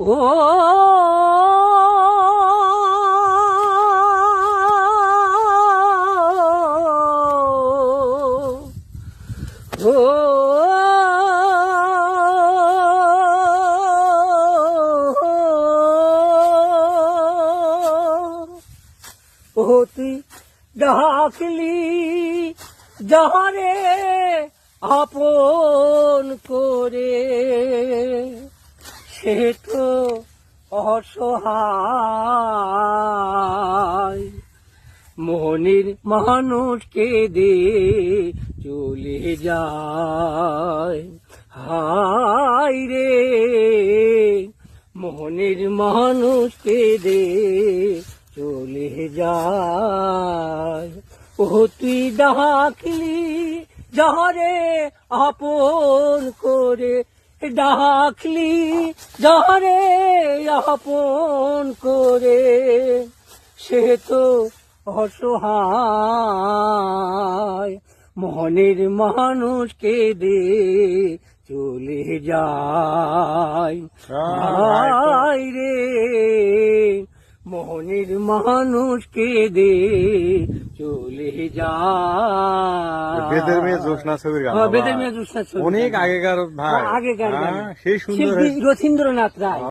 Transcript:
ও তুই ডাকলি যাহারে আপন করে, সে তো অসহায়। মনের মানুষকে দে চলে যায়, হায় রে মনের মানুষকে দে চলে যায়। ও তুই ডাকলি যাহারে আপন করে, ডাকলি যাহারে আপন করে, সে তো অসহায়। মনের মানুষকে দে চলে যায়, হায় রে মনের মানুষকে দে চলে যায়। বেদের মেয়ে জ্যোৎস্না ছবির গান, বেদের মেয়ে জ্যোৎস্না ছবি, অনেক আগেকার ভাই, আগেকার গান, সেই সুন্দর রথীন্দ্রনাথ রায়।